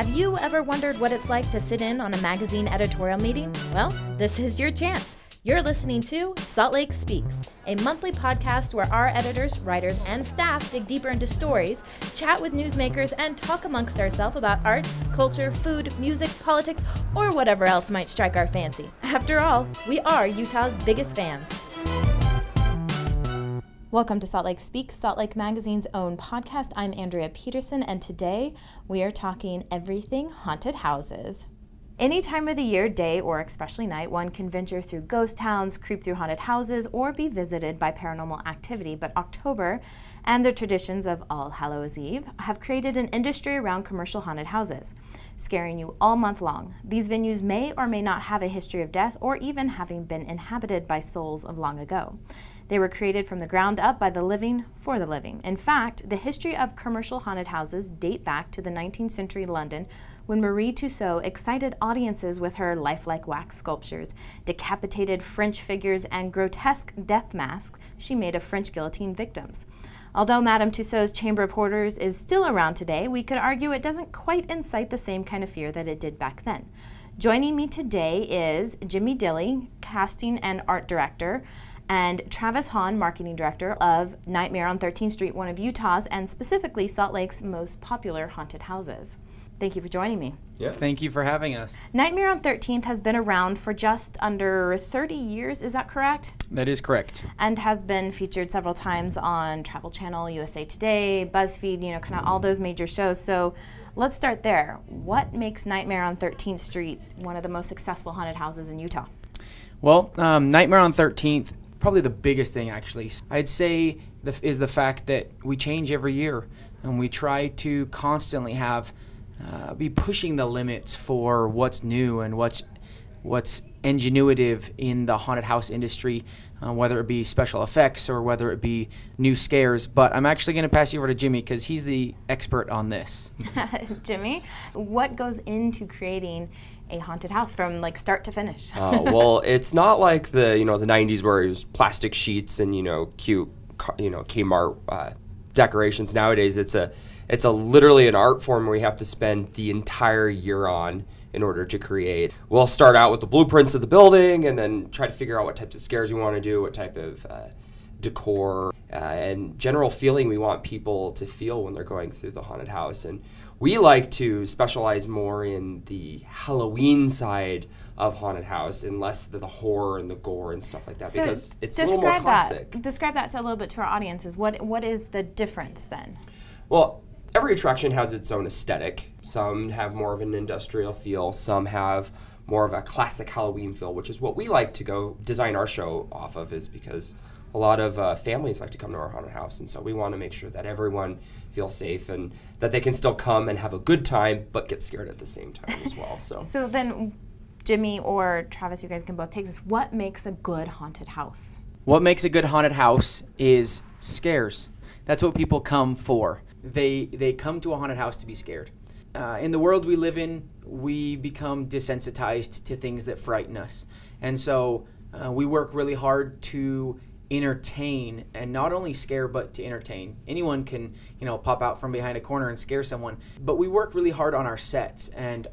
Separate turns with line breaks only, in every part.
Have you ever wondered what it's like to sit in on a magazine editorial meeting? Well, this is your chance. You're listening to Salt Lake Speaks, a monthly podcast where our editors, writers, and staff dig deeper into stories, chat with newsmakers, and talk amongst ourselves about arts, culture, food, music, politics, or whatever else might strike our fancy. After all, we are Utah's biggest fans. Welcome to Salt Lake Speaks, Salt Lake Magazine's own podcast. I'm Andrea Peterson, and today we are talking everything haunted houses. Any time of the year, day, or especially night, one can venture through ghost towns, creep through haunted houses, or be visited by paranormal activity. But October and the traditions of All Hallows Eve have created an industry around commercial haunted houses, scaring you all month long. These venues may or may not have a history of death or even having been inhabited by souls of long ago. They were created from the ground up by the living for the living. In fact, the history of commercial haunted houses date back to the 19th century London, when Madam Tussauds excited audiences with her lifelike wax sculptures, decapitated French figures, and grotesque death masks she made of French guillotine victims. Although Madam Tussauds' Chamber of Horrors is still around today, we could argue it doesn't quite incite the same kind of fear that it did back then. Joining me today is Jimmy Dilley, casting and art director, and Travis Hahn, marketing director of Nightmare on 13th Street, one of Utah's and specifically Salt Lake's most popular haunted houses. Thank you for joining me.
Yeah, thank you for having us.
Nightmare on 13th has been around for just under 30 years, is that correct?
That is correct.
And has been featured several times on Travel Channel, USA Today, BuzzFeed, kind of all those major shows. So let's start there. What makes Nightmare on 13th Street one of the most successful haunted houses in Utah?
Well, Nightmare on 13th, probably the biggest thing actually, I'd say is the fact that we change every year and we try to constantly be pushing the limits for what's new and what's ingenuitive in the haunted house industry, whether it be special effects or whether it be new scares. But I'm actually going to pass you over to Jimmy because he's the expert on this.
Jimmy, what goes into creating a haunted house from start to finish?
Well, it's not like the 90s where it was plastic sheets and cute Kmart decorations. Nowadays it's literally an art form where we have to spend the entire year on in order to create. We'll start out with the blueprints of the building and then try to figure out what types of scares we want to do, what type of decor and general feeling we want people to feel when they're going through the haunted house. And we like to specialize more in the Halloween side of haunted house and less the horror and the gore and stuff like that, because it's a little more classic.
Describe that a little bit to our audiences. What is the difference then?
Well, every attraction has its own aesthetic. Some have more of an industrial feel. Some have more of a classic Halloween feel, which is what we like to go design our show off of, is because a lot of families like to come to our haunted house. And so we want to make sure that everyone feels safe and that they can still come and have a good time, but get scared at the same time as well.
So then, Jimmy or Travis, you guys can both take this. What makes a good haunted house?
What makes a good haunted house is scares. That's what people come for. They come to a haunted house to be scared. In the world we live in, we become desensitized to things that frighten us. And so we work really hard to entertain, and not only scare, but to entertain. Anyone can, pop out from behind a corner and scare someone. But we work really hard on our sets and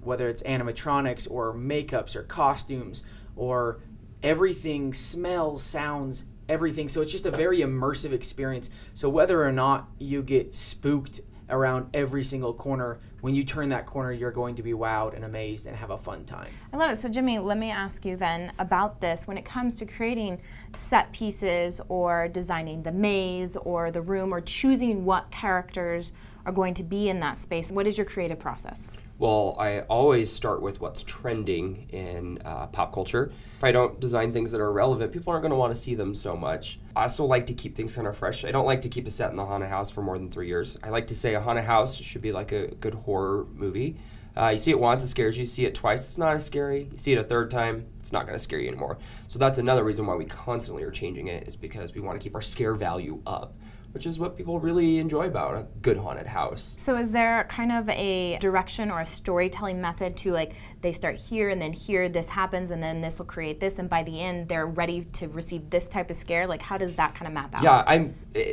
whether it's animatronics or makeups or costumes or everything, smells, sounds, everything. So it's just a very immersive experience. So whether or not you get spooked around every single corner, when you turn that corner, you're going to be wowed and amazed and have a fun time.
I love it. So Jimmy, let me ask you then about this. When it comes to creating set pieces or designing the maze or the room or choosing what characters are going to be in that space, what is your creative process?
Well, I always start with what's trending in pop culture. If I don't design things that are relevant, people aren't going to want to see them so much. I also like to keep things kind of fresh. I don't like to keep a set in the haunted house for more than 3 years. I like to say a haunted house should be like a good horror movie. You see it once, it scares you. You see it twice, it's not as scary. You see it a third time, it's not going to scare you anymore. So that's another reason why we constantly are changing it, is because we want to keep our scare value up. which is what people really enjoy about a good haunted house.
So is there kind of a direction or a storytelling method to, like, they start here and then here this happens and then this will create this, and by the end they're ready to receive this type of scare? Like, how does that kind of map out?
Yeah,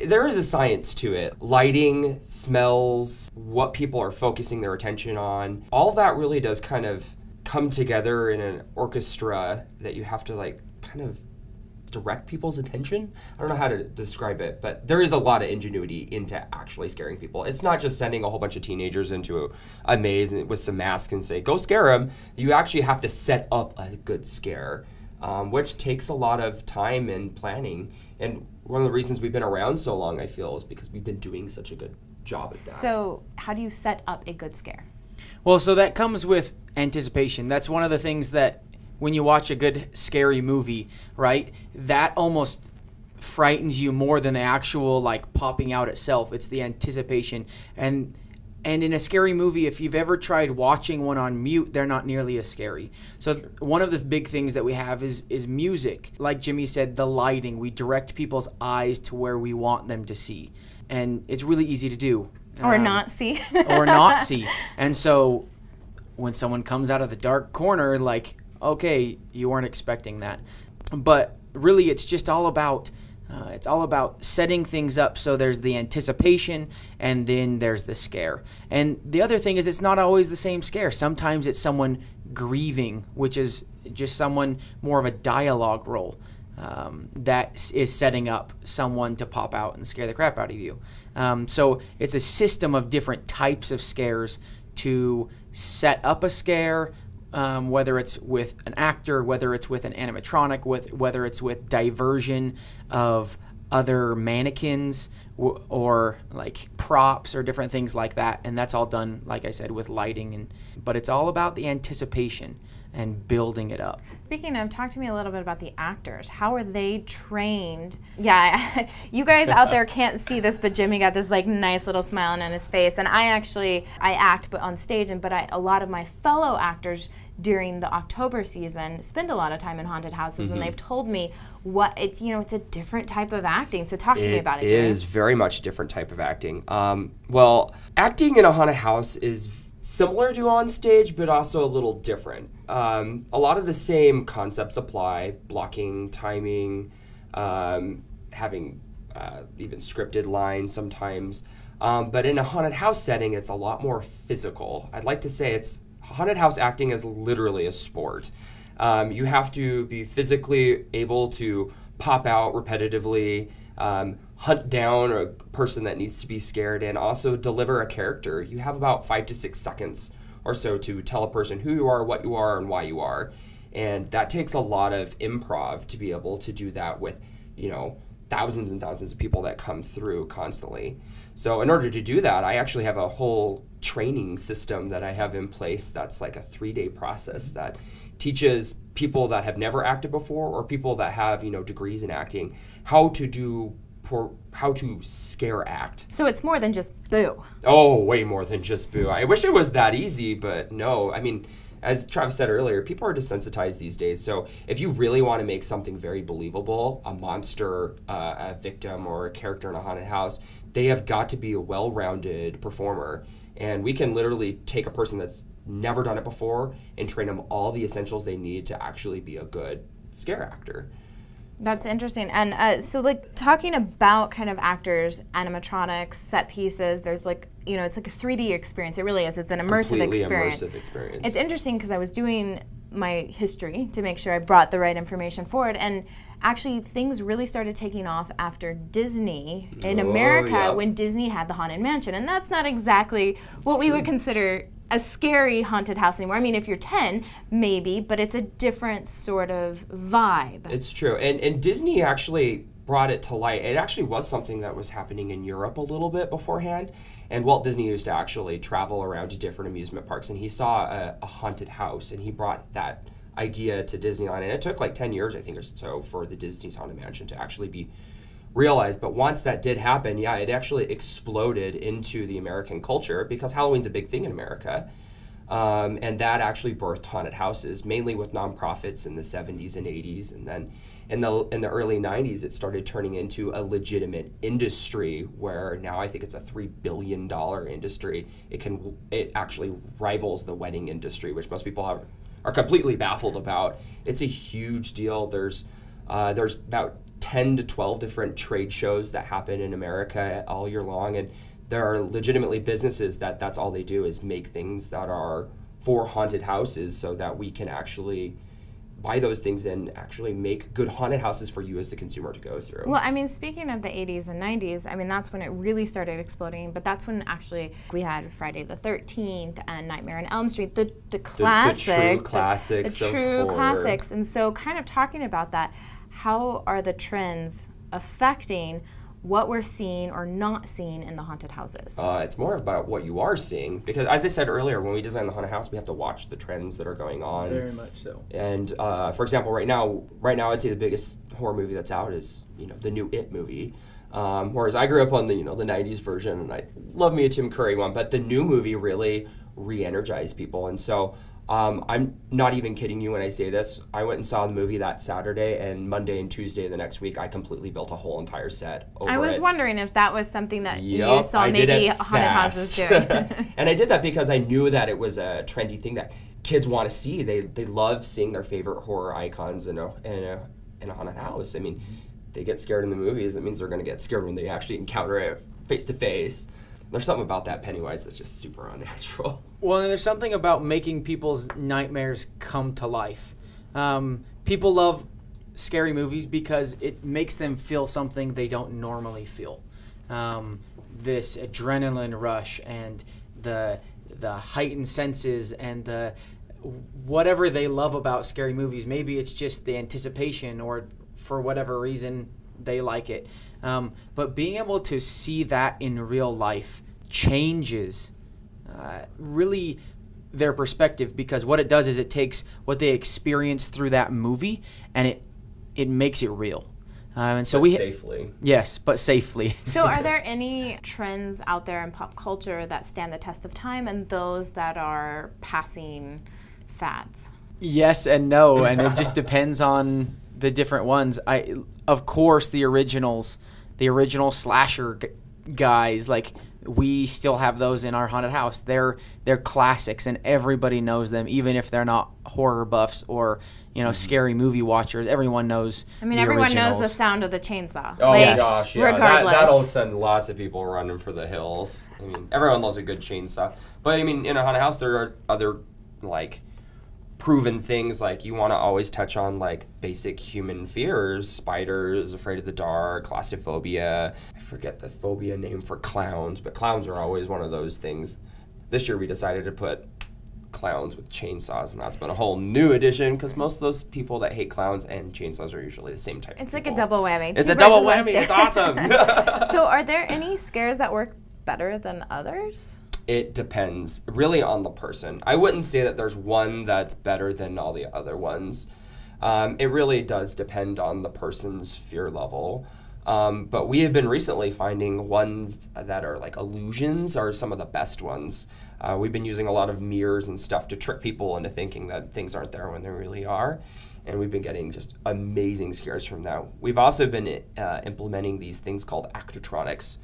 there is a science to it. Lighting, smells, what people are focusing their attention on, all that really does kind of come together in an orchestra that you have to, like, kind of direct people's attention. I don't know how to describe it, but there is a lot of ingenuity into actually scaring people. It's not just sending a whole bunch of teenagers into a maze with some masks and say, go scare them. You actually have to set up a good scare, which takes a lot of time and planning. And one of the reasons we've been around so long, I feel, is because we've been doing such a good job at that.
So how do you set up a good scare?
Well, so that comes with anticipation. That's one of the things that when you watch a good scary movie, right, that almost frightens you more than the actual, like, popping out itself. It's the anticipation. And in a scary movie, if you've ever tried watching one on mute, they're not nearly as scary. So one of the big things that we have is music. Like Jimmy said, the lighting. We direct people's eyes to where we want them to see. And it's really easy to do.
Or not see.
Or not see. And so when someone comes out of the dark corner, like, okay, you weren't expecting that. But really, it's just all about setting things up so there's the anticipation and then there's the scare. And the other thing is, it's not always the same scare. Sometimes it's someone grieving, which is just someone more of a dialogue role that is setting up someone to pop out and scare the crap out of you. So it's a system of different types of scares to set up a scare, whether it's with an actor, whether it's with an animatronic, whether it's with diversion of other mannequins or like props or different things like that. And that's all done, like I said, with lighting. But it's all about the anticipation and building it up.
Speaking of, talk to me a little bit about the actors. How are they trained? Yeah, you guys out there can't see this, but Jimmy got this, like, nice little smile on his face. And I act but on stage, but a lot of my fellow actors during the October season spend a lot of time in haunted houses, and they've told me it's a different type of acting. So talk to me about it, Jimmy.
It is very much a different type of acting. Well, acting in a haunted house is similar to on stage, but also a little different. A lot of the same concepts apply: blocking, timing, having even scripted lines sometimes. But in a haunted house setting, it's a lot more physical. I'd like to say haunted house acting is literally a sport. You have to be physically able to pop out repetitively, hunt down a person that needs to be scared, and also deliver a character. You have about 5 to 6 seconds or so to tell a person who you are, what you are, and why you are. And that takes a lot of improv to be able to do that with, thousands and thousands of people that come through constantly. So in order to do that, I actually have a whole training system that I have in place that's like a 3-day process that teaches people that have never acted before or people that have, degrees in acting how to scare act.
So it's more than just boo.
Oh, way more than just boo. I wish it was that easy, but no. I mean, as Travis said earlier, people are desensitized these days. So if you really want to make something very believable, a monster, a victim, or a character in a haunted house, they have got to be a well-rounded performer. And we can literally take a person that's never done it before and train them all the essentials they need to actually be a good scare actor.
That's interesting. And so, like, talking about kind of actors, animatronics, set pieces, there's it's like a 3D experience. It really is. It's an immersive experience.
Immersive experience.
It's interesting because I was doing my history to make sure I brought the right information forward. And actually, things really started taking off after Disney in America when Disney had the Haunted Mansion. And that's not exactly what we would consider a scary haunted house anymore. I mean, if you're 10, maybe, but it's a different sort of vibe.
It's true. And Disney actually brought it to light. It actually was something that was happening in Europe a little bit beforehand. And Walt Disney used to actually travel around to different amusement parks, and he saw a haunted house, and he brought that idea to Disneyland. And it took like 10 years, I think, or so for the Disney's Haunted Mansion to actually be realized. But once that did happen, it actually exploded into the American culture because Halloween's a big thing in America. And that actually birthed haunted houses, mainly with nonprofits in the 70s and 80s. And then in the early 90s, it started turning into a legitimate industry where now I think it's a $3 billion industry. It actually rivals the wedding industry, which most people are completely baffled about. It's a huge deal. There's about 10 to 12 different trade shows that happen in America all year long, and there are legitimately businesses that's all they do is make things that are for haunted houses so that we can actually buy those things and actually make good haunted houses for you as the consumer to go through.
Well, I mean, speaking of the 80s and 90s, I mean, that's when it really started exploding, but that's when actually we had Friday the 13th and Nightmare on Elm Street, the classics.
The true classics
the true classics. And so kind of talking about that, how are the trends affecting what we're seeing or not seeing in the haunted houses?
It's more about what you are seeing, because as I said earlier, when we design the haunted house, we have to watch the trends that are going on.
Very much so.
And for example, right now, I'd say the biggest horror movie that's out is the new It movie. Whereas I grew up on the 90s version, and I love me a Tim Curry one, but the new movie really re-energized people, and so. I'm not even kidding you when I say this. I went and saw the movie that Saturday, and Monday and Tuesday the next week, I completely built a whole entire set over it.
I was wondering if that was something that you saw maybe haunted houses doing.
And I did that because I knew that it was a trendy thing that kids want to see. They love seeing their favorite horror icons in a haunted house. I mean, they get scared in the movies. It means they're going to get scared when they actually encounter it face to face. There's something about that Pennywise that's just super unnatural.
Well, and there's something about making people's nightmares come to life. People love scary movies because it makes them feel something they don't normally feel. This adrenaline rush and the heightened senses and the whatever they love about scary movies. Maybe it's just the anticipation, or for whatever reason they like it. But being able to see that in real life changes really their perspective, because what it does is it takes what they experience through that movie and it makes it real. And so
safely.
Yes, but safely.
So are there any trends out there in pop culture that stand the test of time and those that are passing fads?
Yes and no, and it just depends on the different ones. Of course, the original slasher guys, like, we still have those in our haunted house. They're classics, and everybody knows them, even if they're not horror buffs or scary movie watchers. Everyone knows.
I mean,
the
everyone
originals.
knows the sound of the chainsaw.
Oh
like,
my gosh, yeah.
Regardless.
That'll send lots of people running for the hills. I mean, everyone loves a good chainsaw. But I mean, in a haunted house, there are other proven things, like you want to always touch on basic human fears: spiders, afraid of the dark, claustrophobia. I forget the phobia name for clowns, but clowns are always one of those things. This year we decided to put clowns with chainsaws, and that's been a whole new addition, because most of those people that hate clowns and chainsaws are usually the same type of people.
It's like a double whammy.
It's a double whammy. It's awesome.
So are there any scares that work better than others?
It depends really on the person. I wouldn't say that there's one that's better than all the other ones. It really does depend on the person's fear level. But we have been recently finding ones that are like illusions are some of the best ones. We've been using a lot of mirrors and stuff to trick people into thinking that things aren't there when they really are. And we've been getting just amazing scares from that. We've also been implementing these things called actotronics,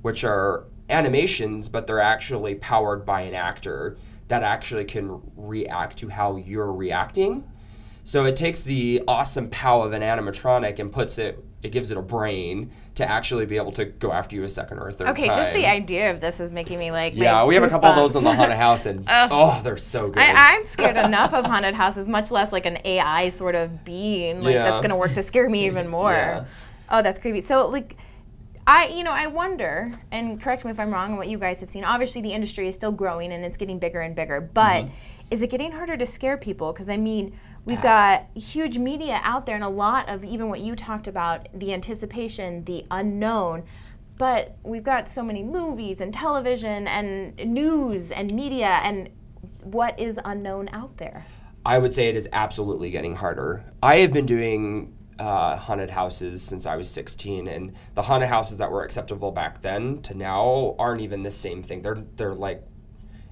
which are animations, but they're actually powered by an actor that actually can react to how you're reacting. So it takes the awesome power of an animatronic and it gives it a brain to actually be able to go after you a second or a third time.
Okay, just the idea of this is making me
Yeah, we have a couple of those in the haunted house, and they're so good.
I'm scared enough of haunted houses, much less like an AI sort of being that's going to work to scare me even more.
Yeah.
Oh, that's creepy. So I wonder, and correct me if I'm wrong on what you guys have seen, obviously the industry is still growing and it's getting bigger and bigger, but is it getting harder to scare people? Because I mean, we've got huge media out there and a lot of even what you talked about, the anticipation, the unknown, but we've got so many movies and television and news and media, and what is unknown out there?
I would say it is absolutely getting harder. I have been doing haunted houses since I was 16, and the haunted houses that were acceptable back then to now aren't even the same thing. They're like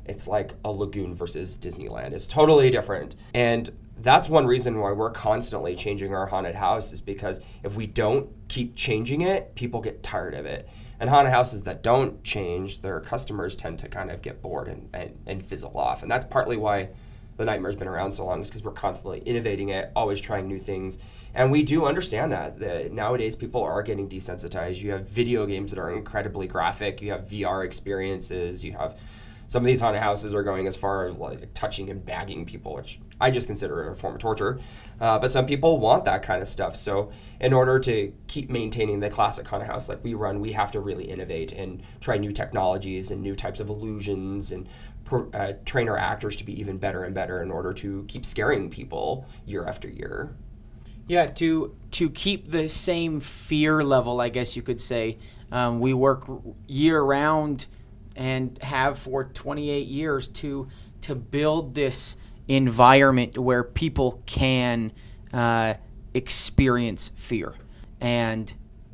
it's like a lagoon versus Disneyland. It's totally different. And that's one reason why we're constantly changing our haunted house, is because if we don't keep changing it, people get tired of it. And haunted houses that don't change, their customers tend to kind of get bored and fizzle off. And that's partly why the Nightmare's been around so long, is because we're constantly innovating it, always trying new things. And we do understand that nowadays people are getting desensitized. You have video games that are incredibly graphic. You have VR experiences. You have some of these haunted houses are going as far as like touching and bagging people, which I just consider a form of torture. But some people want that kind of stuff. So in order to keep maintaining the classic haunted house like we run, we have to really innovate and try new technologies and new types of illusions and train our actors to be even better and better in order to keep scaring people year after year.
Yeah, to keep the same fear level, I guess you could say. We work year round and have for 28 years to build this environment where people can experience fear and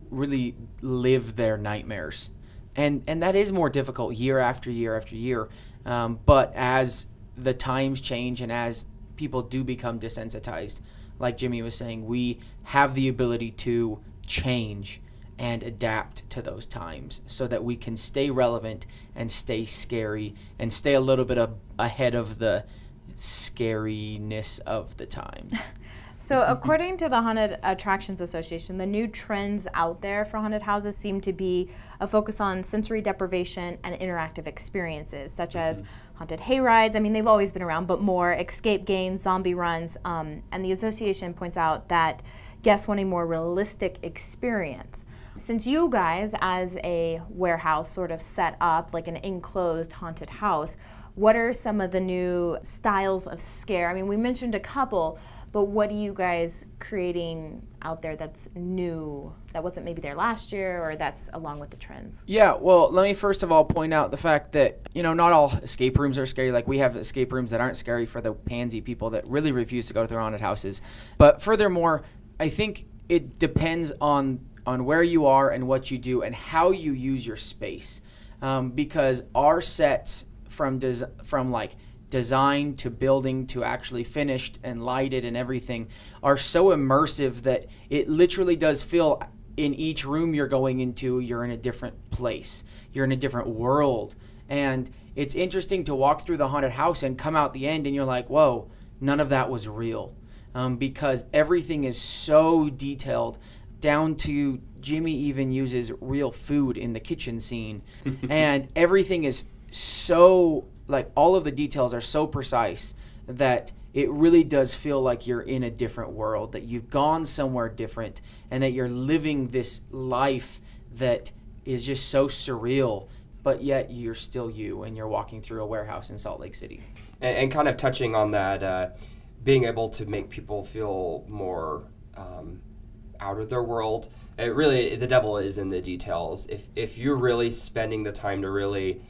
really live their nightmares. And that is more difficult year after year after year. But as the times change and as people do become desensitized, like Jimmy was saying, we have the ability to change and adapt to those times so that we can stay relevant and stay scary and stay a little bit ahead of the scariness of the times.
So according to the Haunted Attractions Association, the new trends out there for haunted houses seem to be a focus on sensory deprivation and interactive experiences, such as haunted hay rides. I mean, they've always been around, but more escape games, zombie runs. And the association points out that guests want a more realistic experience. Since you guys, as a warehouse, sort of set up like an enclosed haunted house, what are some of the new styles of scare? I mean, we mentioned a couple, but what are you guys creating out there that's new, that wasn't maybe there last year, or that's along with the trends?
Yeah, well, let me first of all point out the fact that, not all escape rooms are scary. Like, we have escape rooms that aren't scary for the pansy people that really refuse to go to their haunted houses. But furthermore, I think it depends on where you are and what you do and how you use your space. Because our sets from design to building to actually finished and lighted and everything are so immersive that it literally does feel in each room you're going into, you're in a different place. You're in a different world. And it's interesting to walk through the haunted house and come out the end and you're like, whoa, none of that was real. Because everything is so detailed, down to Jimmy even uses real food in the kitchen scene. And everything is so, like, all of the details are so precise that it really does feel like you're in a different world, that you've gone somewhere different, and that you're living this life that is just so surreal, but yet you're still you, and you're walking through a warehouse in Salt Lake City.
And kind of touching on that, being able to make people feel more out of their world. It really, the devil is in the details. If you're really spending the time to really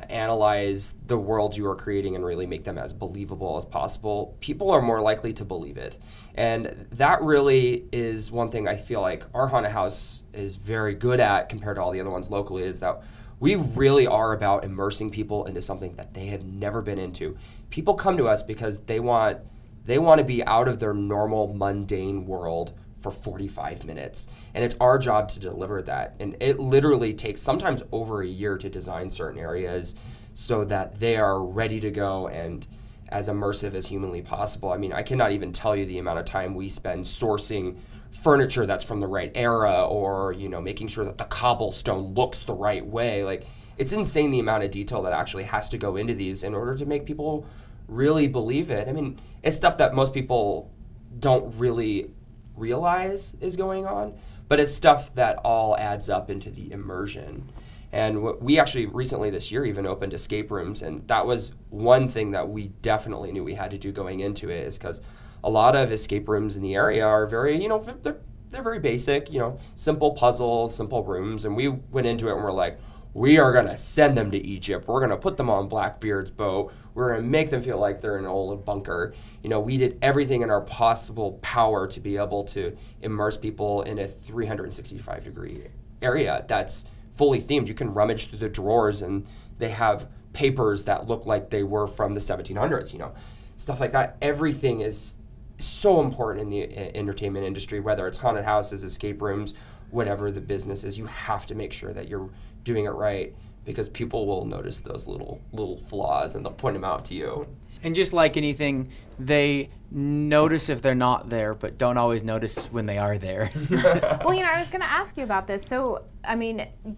analyze the world you are creating and really make them as believable as possible, people are more likely to believe it. And that really is one thing I feel like our haunted house is very good at compared to all the other ones locally, is that we really are about immersing people into something that they have never been into. People come to us because they want to be out of their normal, mundane world for 45 minutes. And it's our job to deliver that. And it literally takes sometimes over a year to design certain areas so that they are ready to go and as immersive as humanly possible. I mean, I cannot even tell you the amount of time we spend sourcing furniture that's from the right era, or, making sure that the cobblestone looks the right way. Like, it's insane the amount of detail that actually has to go into these in order to make people really believe it. I mean, it's stuff that most people don't really realize is going on, but it's stuff that all adds up into the immersion. And we actually recently this year even opened escape rooms, and that was one thing that we definitely knew we had to do going into it, is because a lot of escape rooms in the area are very, they're very basic, simple puzzles, simple rooms, and we went into it and we're like, we are going to send them to Egypt. We're going to put them on Blackbeard's boat. We're going to make them feel like they're in an old bunker. We did everything in our possible power to be able to immerse people in a 365-degree area that's fully themed. You can rummage through the drawers, and they have papers that look like they were from the 1700s, stuff like that. Everything is so important in the entertainment industry, whether it's haunted houses, escape rooms, whatever the business is. You have to make sure that you're doing it right, because people will notice those little flaws and they'll point them out to you.
And just like anything, they notice if they're not there, but don't always notice when they are there.
Well, I was going to ask you about this. So,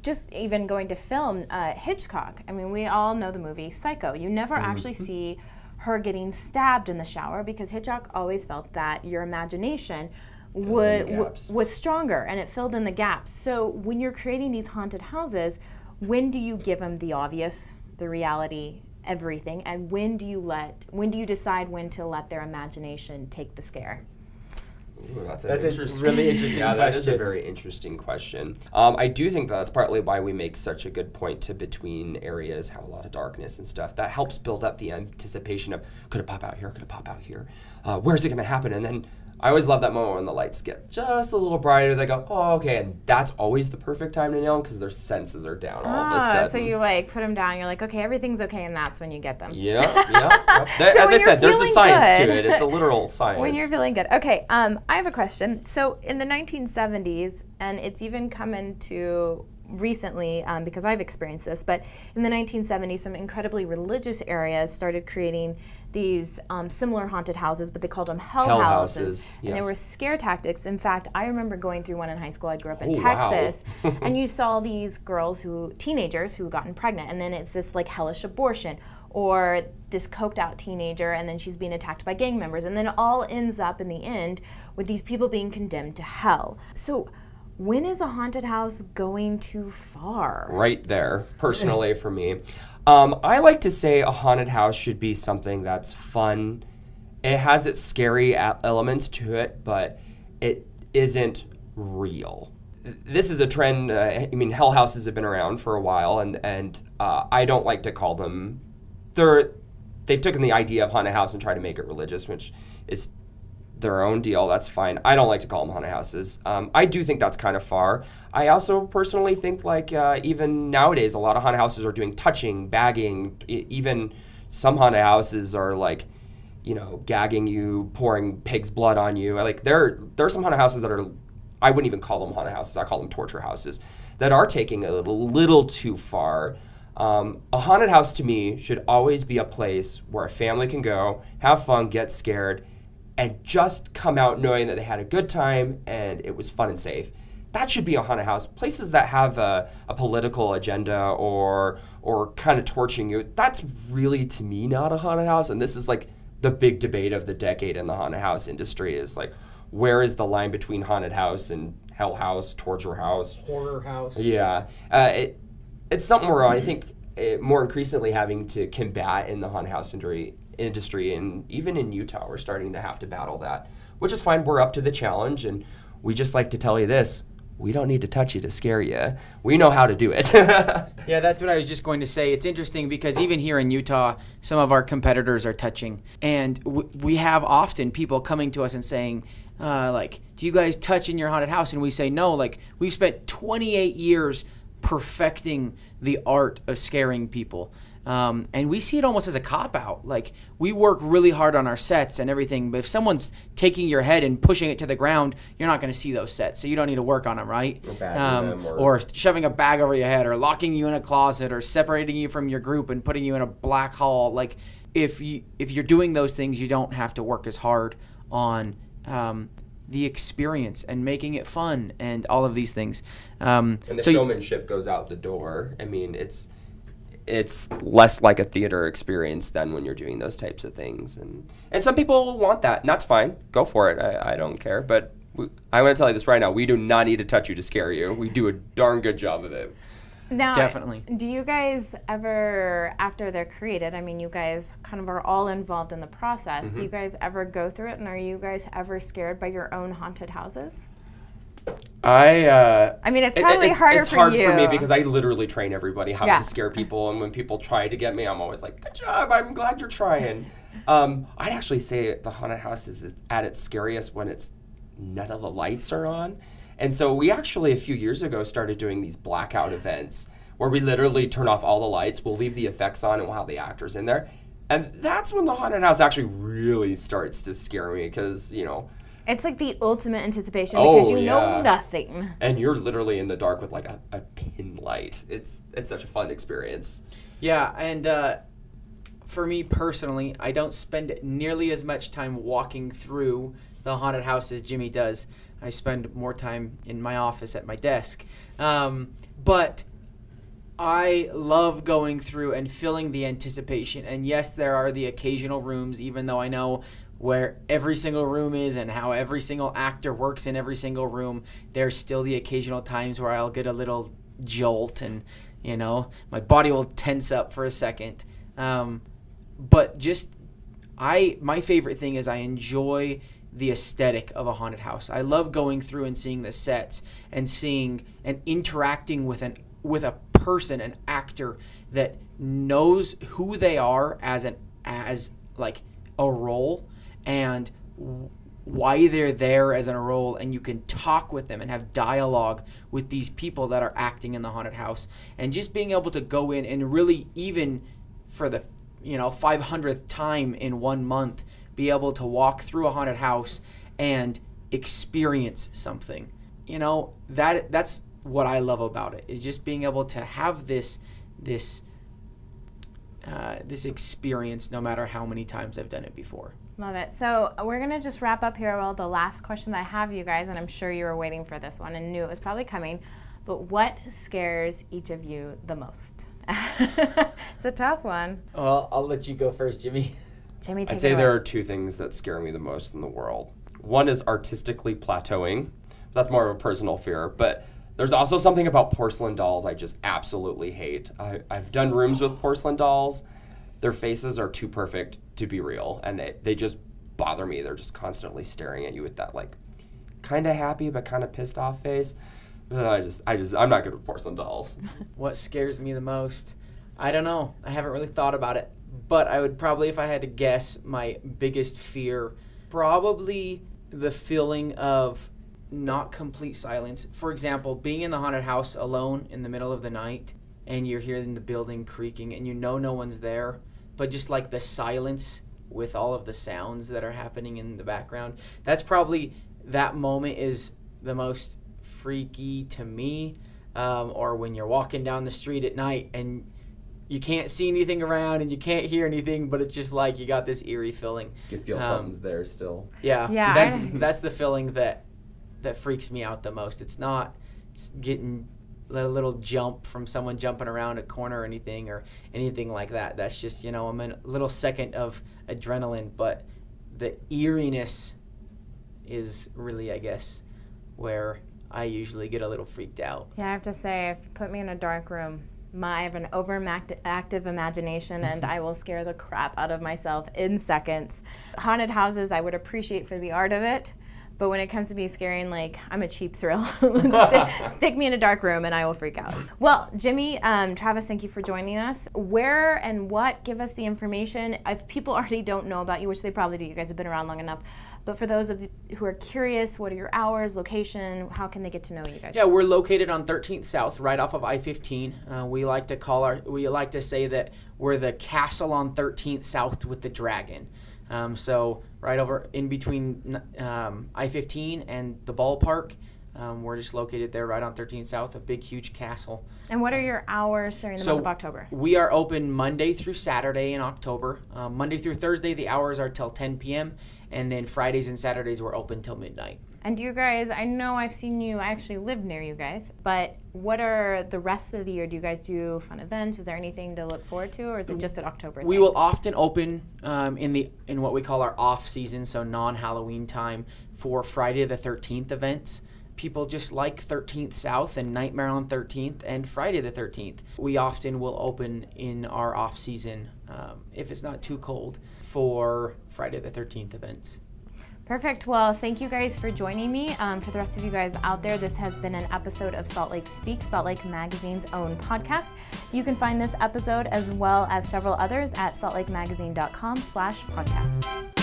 just even going to film, Hitchcock, we all know the movie Psycho. You never actually see her getting stabbed in the shower, because Hitchcock always felt that your imagination was stronger and it filled in the gaps. So when you're creating these haunted houses, when do you give them the obvious, the reality, everything, and when do you decide when to let their imagination take the scare?
Ooh, that's
a really interesting
question. That is a
question.
very interesting question. I do think that's partly why we make such a good point to between areas have a lot of darkness and stuff. That helps build up the anticipation of, could it pop out here? Could it pop out here? Where's it going to happen? And then I always love that moment when the lights get just a little brighter. They go, oh, okay. And that's always the perfect time to nail them, because their senses are down all of a sudden.
So you put them down. You're like, okay, everything's okay, and that's when you get them.
Yeah. As I said, there's a science to it. It's a literal science.
When you're feeling good. Okay, I have a question. So in the 1970s, and it's even come into recently, because I've experienced this, but in the 1970s, some incredibly religious areas started creating these similar haunted houses, but they called them hell houses. And there were scare tactics. In fact, I remember going through one in high school. I grew up in Texas, and you saw these teenagers who gotten pregnant, and then it's this hellish abortion, or this coked out teenager, and then she's being attacked by gang members, and then it all ends up in the end with these people being condemned to hell. So when is a haunted house going too far?
Right there, personally, for me. I like to say a haunted house should be something that's fun. It has its scary elements to it, but it isn't real. This is a trend. Hell houses have been around for a while, and I don't like to call them. They've taken the idea of haunted house and tried to make it religious, which is their own deal. That's fine. I don't like to call them haunted houses. I do think that's kind of far. I also personally think even nowadays a lot of haunted houses are doing touching, bagging. Even some haunted houses are gagging you, pouring pig's blood on you. There are some haunted houses that are, I wouldn't even call them haunted houses. I call them torture houses, that are taking it a little too far. A haunted house to me should always be a place where a family can go, have fun, get scared, and just come out knowing that they had a good time and it was fun and safe. That should be a haunted house. Places that have a political agenda or kind of torching you, that's really, to me, not a haunted house. And this is the big debate of the decade in the haunted house industry is where is the line between haunted house and hell house, torture house?
Horror house.
Yeah. It's something where I think more increasingly having to combat in the haunted house industry, and even in Utah we're starting to have to battle that, which is fine. We're up to the challenge, and we just like to tell you this: we don't need to touch you to scare you. We know how to do it.
Yeah, that's what I was just going to say. It's interesting because even here in Utah, some of our competitors are touching, and we have often people coming to us and saying, do you guys touch in your haunted house? And we say no. We've spent 28 years perfecting the art of scaring people. And we see it almost as a cop-out. We work really hard on our sets and everything, but if someone's taking your head and pushing it to the ground, you're not going to see those sets, so you don't need to work on them, right? Or shoving a bag over your head, or locking you in a closet, or separating you from your group and putting you in a black hole. If you're doing those things, you don't have to work as hard on the experience and making it fun and all of these things.
And the showmanship goes out the door. It's less like a theater experience than when you're doing those types of things. And some people want that, and that's fine. Go for it. I don't care. But I want to tell you this right now. We do not need to touch you to scare you. We do a darn good job of it.
Now,
definitely.
Do you guys ever, after they're created, you guys kind of are all involved in the process. Mm-hmm. Do you guys ever go through it, and are you guys ever scared by your own haunted houses? It's probably harder
it's hard
for you.
For me because I literally train everybody how to scare people, and when people try to get me, I'm always like, good job, I'm glad you're trying. I'd actually say the haunted house is at its scariest when none of the lights are on. And so we actually, a few years ago, started doing these blackout events where we literally turn off all the lights, we'll leave the effects on, and we'll have the actors in there. And that's when the haunted house actually really starts to scare me because,
It's like the ultimate anticipation because you know nothing.
And you're literally in the dark with like a pin light. It's such a fun experience.
Yeah, and for me personally, I don't spend nearly as much time walking through the haunted house as Jimmy does. I spend more time in my office at my desk. But I love going through and feeling the anticipation. And yes, there are the occasional rooms, even though I know where every single room is and how every single actor works in every single room, there's still the occasional times where I'll get a little jolt and, my body will tense up for a second. But my favorite thing is I enjoy the aesthetic of a haunted house. I love going through and seeing the sets and seeing and interacting with a person, an actor that knows who they are as a role and why they're there as in a role, and you can talk with them and have dialogue with these people that are acting in the haunted house, and just being able to go in and really, even for the 500th time in 1 month, be able to walk through a haunted house and experience something. That's what I love about it, is just being able to have this experience no matter how many times I've done it before.
Love it. So we're going to just wrap up here. Well, the last question that I have, you guys, and I'm sure you were waiting for this one and knew it was probably coming, but what scares each of you the most? It's a tough one.
Well, I'll let you go first, Jimmy.
Jimmy, take
I'd
it
say
away.
there are two things that scare me the most in the world. One is artistically plateauing. That's more of a personal fear, but there's also something about porcelain dolls I just absolutely hate. I've done rooms with porcelain dolls. Their faces are too perfect to be real, and they just bother me. They're just constantly staring at you with that kind of happy but kind of pissed off face. I'm not good with porcelain dolls.
What scares me the most? I don't know. I haven't really thought about it, but I would probably, if I had to guess, my biggest fear, probably the feeling of not complete silence. For example, being in the haunted house alone in the middle of the night, and you're hearing the building creaking, and no one's there, but just like the silence with all of the sounds that are happening in the background. That's probably, that moment is the most freaky to me. Or when you're walking down the street at night and you can't see anything around and you can't hear anything, but it's just like you got this eerie feeling.
You feel something's there still.
Yeah. That's the feeling that freaks me out the most. It's not getting a little jump from someone jumping around a corner or anything like that. That's just, a little second of adrenaline, but the eeriness is really, I guess, where I usually get a little freaked out.
Yeah, I have to say, if you put me in a dark room, I have an overactive imagination, and I will scare the crap out of myself in seconds. Haunted houses, I would appreciate for the art of it, but when it comes to me scaring, I'm a cheap thrill. Stick me in a dark room and I will freak out. Well, Jimmy, Travis, thank you for joining us. Where and what, give us the information. If people already don't know about you, which they probably do, you guys have been around long enough, but for those of you who are curious, what are your hours, location, how can they get to know you guys?
Yeah, we're located on 13th South, right off of I-15. We like to say that we're the castle on 13th South with the dragon. So right over in between I-15 and the ballpark, we're just located there right on 13th South, a big, huge castle.
And what are your hours during the month of October?
We are open Monday through Saturday in October. Monday through Thursday, the hours are till 10 p.m., and then Fridays and Saturdays, we're open till midnight.
And do you guys, I know I've seen you, I actually live near you guys, but what are the rest of the year? Do you guys do fun events? Is there anything to look forward to, or is it just an October thing?
We will often open in what we call our off season, so non-Halloween time, for Friday the 13th events. People just like 13th South and Nightmare on 13th and Friday the 13th. We often will open in our off season, if it's not too cold, for Friday the 13th events.
Perfect. Well, thank you guys for joining me. For the rest of you guys out there, this has been an episode of Salt Lake Speaks, Salt Lake Magazine's own podcast. You can find this episode as well as several others at saltlakemagazine.com/podcast.